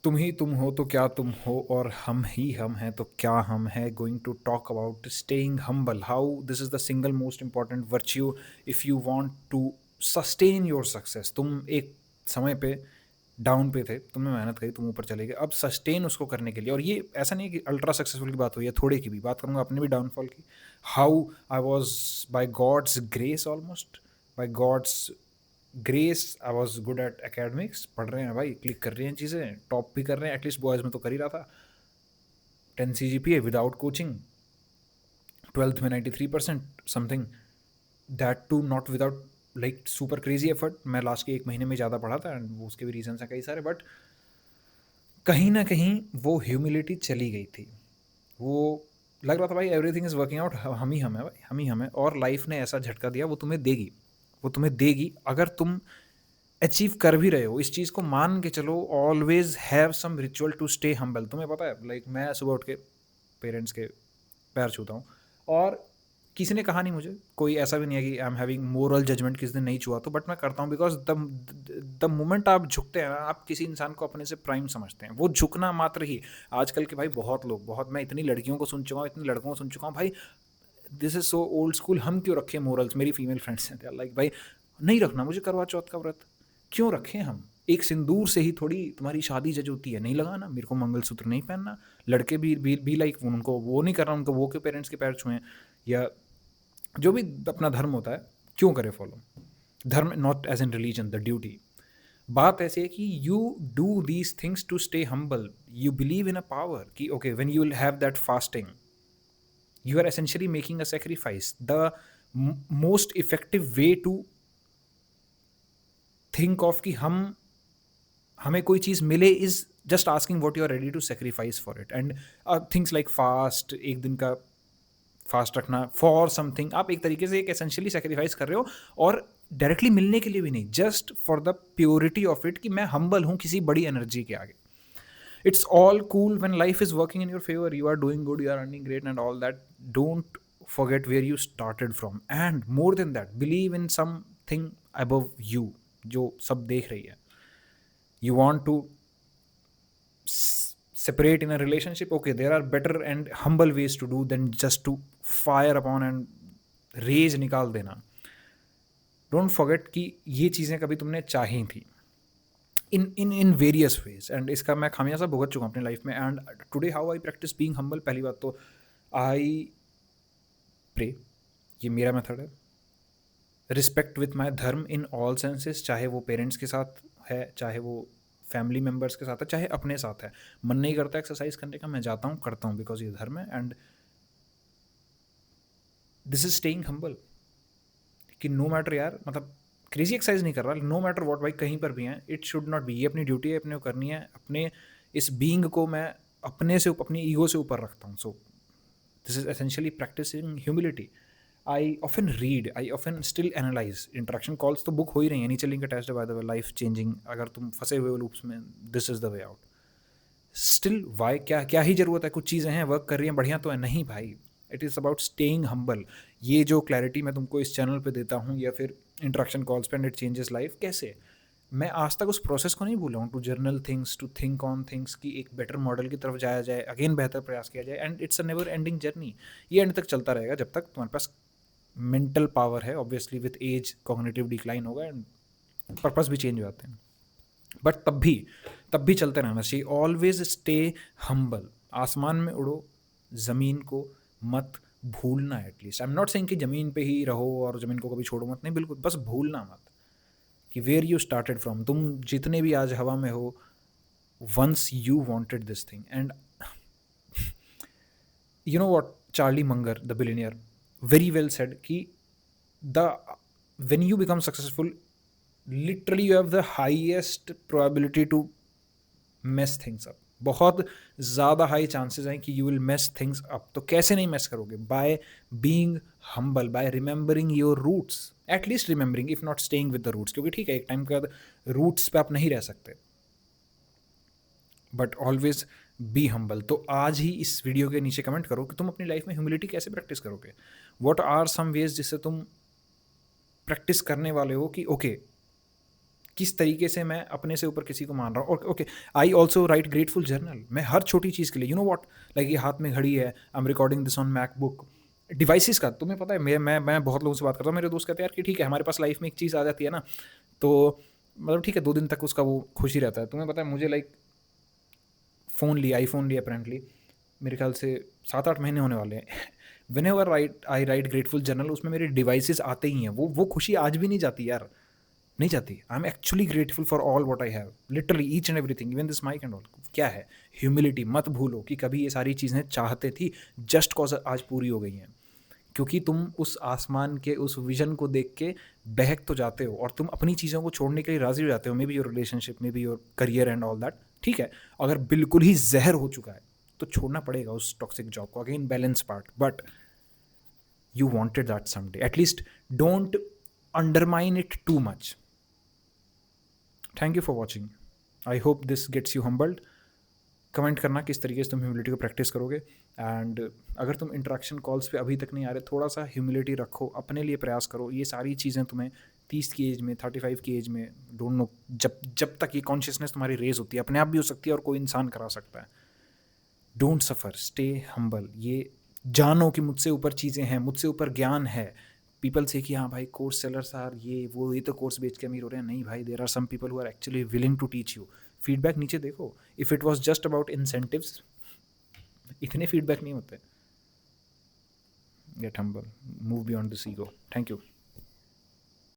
तुम ही तुम हो तो क्या तुम हो, और हम ही हम हैं तो क्या हम हैं। Going to talk about staying humble, how this is the single most important virtue if you want to sustain your success. तुम एक समय पे डाउन पे थे, तुमने मेहनत करी, तुम ऊपर चले गए, अब सस्टेन उसको करने के लिए, और ये ऐसा नहीं है कि अल्ट्रा सक्सेसफुल की बात हुई है, थोड़े की भी बात करूंगा, अपने भी डाउनफॉल की। How I was by God's grace, almost by God's grace I was good at academics, पढ़ रहे हैं भाई, क्लिक कर रही हैं चीज़ें, टॉप भी कर रहे हैं, एटलीस्ट बॉयज़ में तो कर ही रहा था। 10 CGPA विदाउट कोचिंग, 12th में 93% something, that too not without like super crazy effort. मैं लास्ट के 1 महीने में ज़्यादा पढ़ा था, एंड उसके भी रीजन हैं कई सारे, बट कहीं ना कहीं वो ह्यूमिलिटी चली गई थी। वो लग रहा था भाई एवरीथिंग इज़ वर्किंग आउट, हम ही हम है भाई, हम ही हम है, और लाइफ ने ऐसा झटका दिया, वो तुम्हें देगी, वो तुम्हें देगी अगर तुम अचीव कर भी रहे हो इस चीज़ को, मान के चलो। Always have some ritual to stay humble. तुम्हें पता है, लाइक मैं सुबह उठ के पेरेंट्स के पैर छूता हूँ, और किसी ने कहा नहीं मुझे, कोई ऐसा भी नहीं है कि I am having moral judgement किसी दिन नहीं छुआ तो, बट मैं करता हूँ बिकॉज द मोमेंट आप झुकते हैं ना, आप किसी इंसान को अपने से प्राइम समझते हैं, वो झुकना मात्र ही। आजकल के भाई बहुत लोग, बहुत, मैं इतनी लड़कियों को सुन चुका हूँ, इतने लड़कों को सुन चुका हूँ भाई, this is so old school, हम क्यों रखें मोरल्स। मेरी फीमेल फ्रेंड्स हैं लाइक भाई, नहीं रखना मुझे करवा चौथ का व्रत, क्यों रखें हम, एक सिंदूर से ही थोड़ी तुम्हारी शादी जज होती है, नहीं लगाना मेरे को मंगलसूत्र नहीं पहनना। लड़के भी लाइक उनको वो नहीं करना, उनको वो के पेरेंट्स के पैर छुएं, या जो भी अपना धर्म होता है क्यों करे follow. Dharma not as in religion, the duty. बात ऐसी है कि you do these things to stay humble, you believe in a power कि okay when you will have that fasting, you are essentially making a sacrifice. The most effective way to think of कि हम हमें कोई चीज़ मिले is just asking what you are ready to sacrifice for it, and things like fast, एक दिन का fast रखना फॉर समथिंग, आप एक तरीके से एक एसेंशियली सेक्रीफाइस कर रहे हो, और डायरेक्टली मिलने के लिए भी नहीं, just for the purity of it कि मैं हम्बल हूँ किसी बड़ी एनर्जी के आगे। It's all cool when life is working in your favor, you are doing good, you are earning great and all that. Don't forget where you started from, and more than that, believe in something above you जो सब देख रही है। You want to separate in a relationship, okay, there are better and humble ways to do than just to fire upon and rage निकाल देना। Don't forget कि ये चीज़ें कभी तुमने चाही थी, इन वेरियस वेज, एंड इसका मैं खामियाजा भुगत चुका हूँ अपनी लाइफ में। And today how I practice being humble, पहली बात तो आई प्रे, ये मेरा मेथड है। रिस्पेक्ट विथ माई धर्म इन ऑल सेंसेस, चाहे वो पेरेंट्स के साथ है, चाहे वो फैमिली मेम्बर्स के साथ है, चाहे अपने साथ है। मन नहीं करता एक्सरसाइज करने का, मैं जाता हूँ, करता हूँ, बिकॉज ये धर्म है। And this is staying humble कि नो मैटर यार, मतलब क्रेजी एक्सरसाइज नहीं कर रहा, नो मैटर वॉट भाई, कहीं पर भी हैं, इट शुड नॉट बी, ये अपनी ड्यूटी है, अपने को करनी है। अपने इस बीइंग को मैं अपने से, अपनी ईगो से ऊपर रखता हूँ। So this is essentially practicing humility. I often read, I often still analyse. Interaction calls तो बुक हो ही रही हैं, नीचे लिंक अटैच्ड है by the way, life changing, अगर तुम फंसे हुए हो लूप्स में, this is the way out. Still why, क्या क्या ही ज़रूरत है, कुछ चीज़ें हैं वर्क कर रही हैं, बढ़िया तो है, नहीं भाई, it is about staying humble. ये जो क्लैरिटी मैं तुमको इस चैनल पे देता हूँ, या फिर इंट्रैक्शन कॉल्स पे, एंड इट चेंजेस लाइफ, कैसे मैं आज तक उस प्रोसेस को नहीं भूला हूँ, to journal things, to think on things, की एक बेटर मॉडल की तरफ जाया जाए, अगेन बेहतर प्रयास किया जाए, and it's a never ending journey. ये एंड तक चलता रहेगा जब तक तुम्हारे पास मेंटल पावर है। Obviously with age cognitive decline होगा, एंड पर्पस भी चेंज हो जाते हैं, बट तब भी चलते रहना चाहिए। Always stay humble. आसमान में उड़ो, ज़मीन को मत भूलना। At least I am not saying कि ज़मीन पे ही रहो और ज़मीन को कभी छोड़ो मत, नहीं, बिल्कुल, बस भूलना मत कि वेयर यू स्टार्टेड फ्रॉम। तुम जितने भी आज हवा में हो, once you wanted this thing. And you know what, Charlie Munger the billionaire very well said कि the when you become successful, literally you have the highest probability to mess things up। बहुत ज़्यादा high chances हैं कि you will mess things up. तो कैसे नहीं mess करोगे? By being humble, by remembering your roots, at least remembering, if not staying with the roots, क्योंकि ठीक है एक टाइम के बाद रूट्स पे आप नहीं रह सकते, बट ऑलवेज बी हम्बल। तो आज ही इस वीडियो के नीचे कमेंट करो कि तुम अपनी लाइफ में ह्यूमिलिटी कैसे प्रैक्टिस करोगे। व्हाट आर सम वेज जिससे तुम प्रैक्टिस करने वाले हो कि ओके किस तरीके से मैं अपने से ऊपर किसी को मान रहा हूँ। Okay, I also right grateful journal. मैं हर छोटी चीज़ के लिए, यू नो वॉट, लाइक ये हाथ में घड़ी है, I am recording this on MacBook. Devices का तुम्हें पता है, मैं बहुत लोगों से बात करता हूँ, मेरे दोस्त कहते हैं यार कि ठीक है हमारे पास लाइफ में एक चीज़ आ जाती है ना, तो मतलब ठीक है 2 दिन तक उसका वो खुशी रहता है। तुम्हें पता है मुझे लाइक फ़ोन लिया, आईफोन लिया अपेरेंटली, मेरे ख्याल से 7-8 महीने होने वाले हैं। When ever I right grateful journal, उसमें मेरे डिवाइसेस आते ही हैं। वो खुशी आज भी नहीं जाती यार, नहीं जाती। I am actually grateful for all what I have, literally each and everything, even this mic and all. क्या है ह्यूमिलिटी, मत भूलो कि कभी ये सारी चीज़ें चाहते थी, जस्ट कॉज आज पूरी हो गई हैं। क्योंकि तुम उस आसमान के उस विजन को देख के बहक तो जाते हो, और तुम अपनी चीज़ों को छोड़ने के लिए राजी हो जाते हो, may be your relationship, may be your career and all that. ठीक है, अगर बिल्कुल ही जहर हो चुका है तो छोड़ना पड़ेगा उस टॉक्सिक जॉब को, again balance part, but you wanted that someday. At least don't undermine it too much. Thank you for watching. I hope this gets you humbled. Comment करना किस तरीके से तुम ह्यूमिलिटी को प्रैक्टिस करोगे। एंड अगर तुम इंटरेक्शन कॉल्स पे अभी तक नहीं आ रहे, थोड़ा सा ह्यूमिलिटी रखो, अपने लिए प्रयास करो। ये सारी चीज़ें तुम्हें 30 की एज में, 35 की एज में, डोंट नो, जब तक ये कॉन्शियसनेस तुम्हारी रेज होती है, अपने आप भी हो सकती है और कोई इंसान करा सकता है। Don't suffer, stay humble. ये जानो कि मुझसे ऊपर चीज़ें हैं, मुझसे ऊपर ज्ञान है। पीपल से कि हाँ भाई कोर्स सेलर्स आर ये तो कोर्स बेच के अमीर हो रहे हैं। नहीं भाई, there are some people who are actually willing to teach you. Feedback नीचे देखो। If it was just about incentives, इतने फीडबैक नहीं होते। Get humble, move beyond this ego. Thank you.